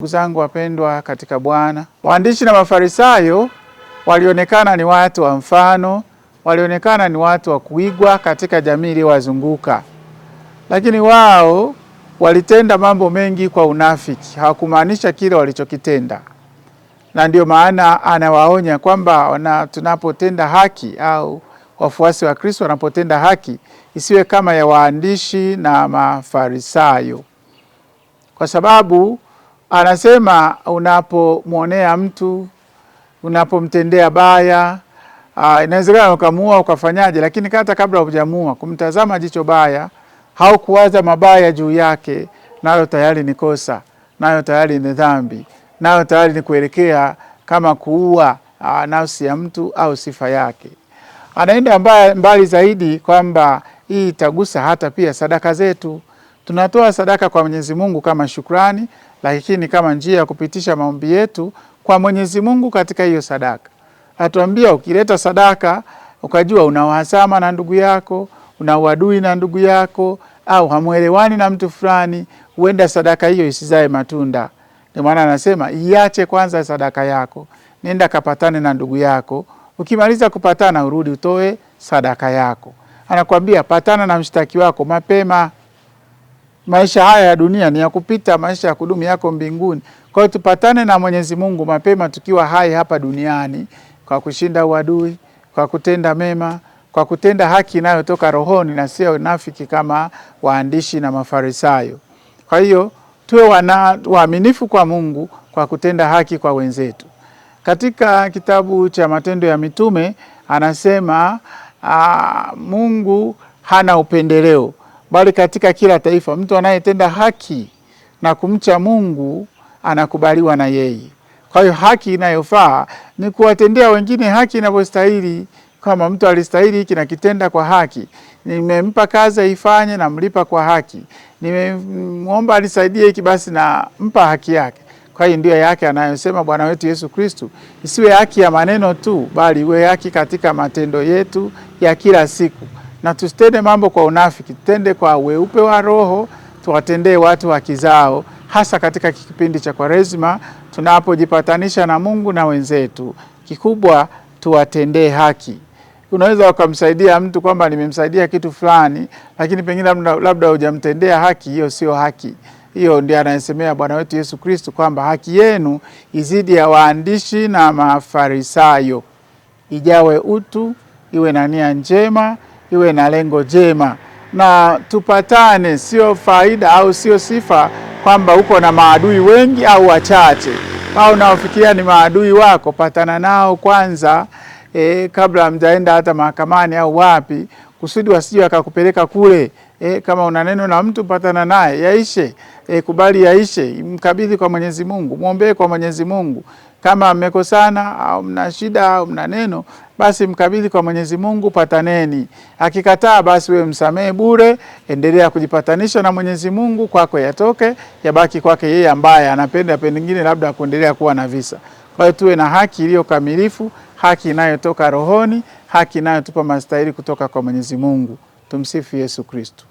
Ndugu zangu wapendwa katika Bwana, waandishi na Mafarisayo walionekana ni watu wa mfano, walionekana ni watu wa kuigwa katika jamii iliyowazunguka. Lakini wao walitenda mambo mengi kwa unafiki, hawakumaanisha kile walichokitenda. Na ndio maana anawaonya kwamba tunapotenda haki au wafuasi wa Kristo wanapotenda haki isiwe kama ya waandishi na Mafarisayo. Kwa sababu anasema unapomwonea mtu, unapomtendea baya, inawezekana ukamuua ukafanyaje, lakini hata kabla hujamuua kumtazama jicho baya, haukuwaza mabaya juu yake, nayo tayari ni kosa, nayo tayari ni dhambi, nayo tayari ni kuelekea kama kuua nafsi ya mtu au sifa yake. Anaenda mbali zaidi kwamba hii itagusa hata pia sadaka zetu. Tunatoa sadaka kwa Mwenyezi Mungu kama shukrani, lakini kama njia ya kupitisha maombi yetu kwa Mwenyezi Mungu katika hiyo sadaka. Atuambia ukileta sadaka ukajua una uhasama na ndugu yako, una uadui na ndugu yako, au hamuelewani na mtu fulani, huenda sadaka hiyo isizae matunda. Ndio maana anasema iache kwanza sadaka yako, nenda kapatane na ndugu yako, ukimaliza kupatana urudi utoe sadaka yako. Anakuambia patana na mshtaki wako mapema. Maisha haya ya dunia ni ya kupita, maisha ya kudumu yako mbinguni. Kwa hiyo tupatane na Mwenyezi Mungu mapema tukiwa hai hapa duniani, kwa kushinda uadui, kwa kutenda mema, kwa kutenda haki inayotoka rohoni na sio unafiki kama waandishi na Mafarisayo. Kwa hiyo tuwe waaminifu kwa Mungu kwa kutenda haki kwa wenzetu. Katika kitabu cha Matendo ya Mitume anasema Mungu hana upendeleo, bali katika kila taifa mtu anayetenda haki na kumcha Mungu anakubaliwa na yeye. Kwa hiyo haki inayofaa ni kuwatendea wengine haki inavyostahili. Kama mtu alistahili hiki na kitenda kwa haki, nimempa kazi aifanye na mlipa kwa haki, nimemwomba alisaidie hiki basi na mpa haki yake. Kwa hiyo ndio yake anayosema Bwana wetu Yesu Kristo, isiwe haki ya maneno tu, bali iwe haki katika matendo yetu ya kila siku. Na tusitende mambo kwa unafiki, tutende kwa weupe wa roho, tuwatendee watu haki zao, hasa katika kipindi cha Kwaresima tunapojipatanisha na Mungu na wenzetu. Kikubwa tuwatendee haki. Unaweza ukamsaidia mtu kwamba nimemsaidia kitu fulani, lakini pengine labda hujamtendea haki, hiyo sio haki. Hiyo ndiye anayesemea Bwana wetu Yesu Kristo kwamba haki yenu izidi ya waandishi na Mafarisayo. Ijawe utu, iwe na nia njema, iwe na lengo jema, na tupatane. Sio faida au sio sifa kwamba uko na maadui wengi au wachache, au unaofikiria ni maadui wako. Patana nao kwanza kabla hamjaenda hata mahakamani au wapi, kusudi wasije wakakupeleka kule. Kama una neno na mtu, patana naye, yaishe, kubali yaishe, mkabidhi kwa Mwenyezi Mungu, muombe kwa Mwenyezi Mungu. Kama mmekosana au mna shida au mna neno, basi mkabidhi kwa Mwenyezi Mungu, pataneni. Akikataa basi wewe msamehe bure, endelea kujipatanisha na Mwenyezi Mungu, kwako yatoke, yabaki kwake yeye ambaye anapenda pengine labda kuendelea kuwa na visa. Kwa hiyo tuwe na haki iliyo kamilifu, haki inayotoka rohoni, haki inayotupa mastahili kutoka kwa Mwenyezi Mungu. Tumsifu Yesu Kristo.